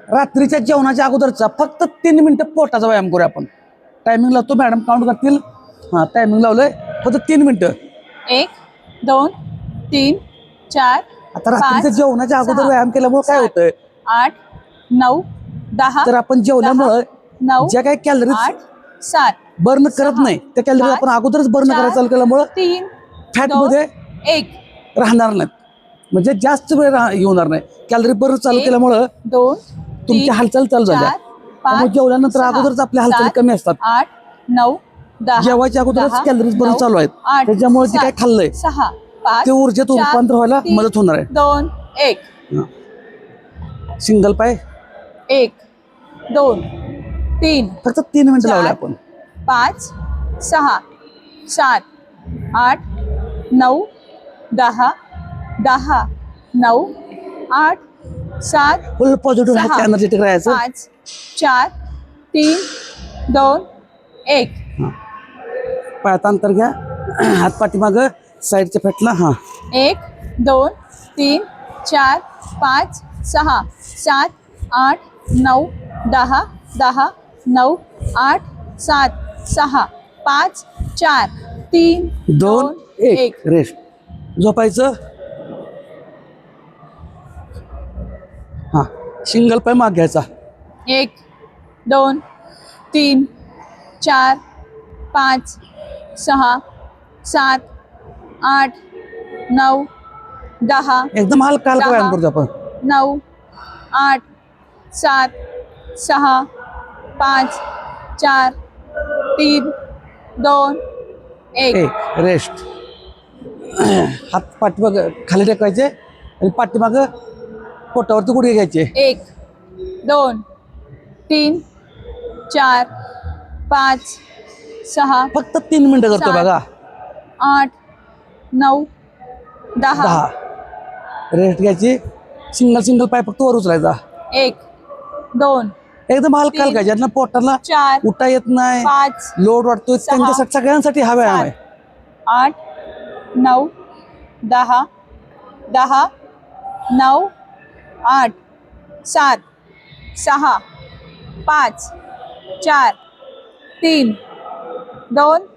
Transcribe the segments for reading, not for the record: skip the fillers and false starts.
रात्रीच्या जेवणाच्या अगोदरचा फक्त 3 मिनिटं पोटाचा व्यायाम करूया आपण. टायमिंग लावतो मॅडम, काउंट करतील. हां, टायमिंग लावलंय, फक्त 3 मिनिटं. 1 2 3 4 आता रात्रीच्या जेवणाच्या अगोदर व्यायाम केल्यामुळे काय होतंय, 8 9 10. तर आपण जेवल्यामुळे 9 ज्या काही कॅलरीज 8 7 बर्न करत नाही त्या कॅलरीज आपण अगोदरच बर्न करायला चालू केल्यामुळे 3 फॅट मध्ये 1 राहणार नाहीत, म्हणजे जास्त वेळ होणार नाही. कॅलरी बर्न चालू केल्यामुळं 2 तुमची हालचाल चालू झाल्या. त्यामुळे जेवल्यानंतर अगोदरच आपल्या हालचाली कमी असतात. 8 9 10. जेवायच्या अगोदरच कॅलरीज बर्न चालू आहेत, त्याच्यामुळे जे काय खाल्लंय 6 5 ते ऊर्जेत रूपांतर व्हायला मदत होणार आहे. 2 1. सिंगल पाय 1 2 3 फक्त 3 मिनिटं लावले आपण. 5 6 7 8 9 10 10 9 8 7 फुल पॉझिटिव्ह एनर्जेटिक राहायचं. 5 4 3 2 1. पायात अंतर घ्या, हात पाठीमागं साईडच्या फेटला. हां, 1 2 3 4 5 6 7 8 9 10 10 9 8 7 6 5 4 3 2 1. रेस्ट. झोपायचं. हां, सिंगल पाय माग घ्यायचा. 1 2 3 4 5 6 7 8 9 10 एकदम हलका हलका व्यायाम करतो आपण. 9 8 7 6 5 4 3 2 1. रेस्ट. हात पाठीमाग खाली टेकवायचे आणि पाठीमागं पोटावरती गुडघे घ्यायचे. 1 2 3 4 5 6 फक्त 3 मिनिटं करतो बघा. 8 9 10. रेस्ट घ्यायची. सिंगल पाय फक्त वर उचलायचा. 1 2 एकदम हलका हलका, ज्यांना पोटाला 4 उठा येत नाही, 5 लोड वाटतोय, त्यांच्यासाठी सगळ्यांसाठी हा व्यायाम आहे. 8 9 10 10 9 8 7 6 5 4 3 2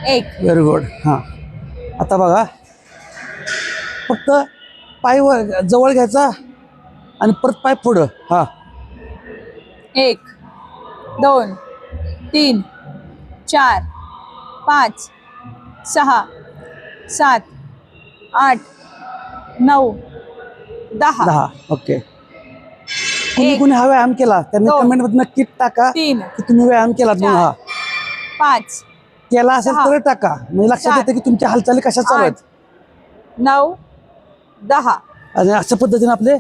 1. Very good. हां, आता बघा, फक्त पाय जवळ घ्यायचा आणि परत पाय पुढं. हां, 1 2 3 4 5 6 7 8 9 10. ओके. कुणी हा व्यायाम केला त्यांनी कमेंट मध्ये नक्की टाका 3 की तुम्ही व्यायाम केलात म्हणून. हा 5 केला असेल तर टाका, म्हणजे लक्षात येते की तुमच्या हालचाली कशा चालू आहेत. 9 10. आणि अशा पद्धतीने आपले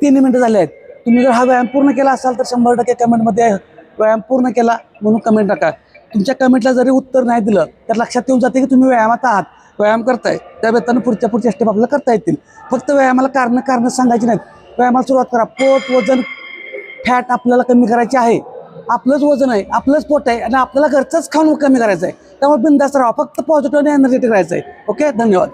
3 मिनिटं झाले आहेत. तुम्ही जर हा व्यायाम पूर्ण केला असाल तर 100% कमेंटमध्ये व्यायाम पूर्ण केला म्हणून कमेंट टाका. तुमच्या कमेंटला जरी उत्तर नाही दिलं तर लक्षात येऊन जाते की तुम्ही व्यायामात आहात, व्यायाम करताय. त्या बेतानं पुढच्या स्टेप आपल्याला करता येतील. फक्त व्यायामाला कारण सांगायची नाहीत. व्यायामाला सुरुवात करा. पोट, वजन, फॅट आपल्याला कमी करायचे आहे. आपलंच वजन आहे, आपलंच पोट आहे आणि आपल्याला घरचंच खाऊन कमी करायचं आहे. त्यामुळे बिनधास्त राहा, फक्त पॉझिटिव्ह आणि एनर्जेटिक राहायचं आहे. ओके, धन्यवाद.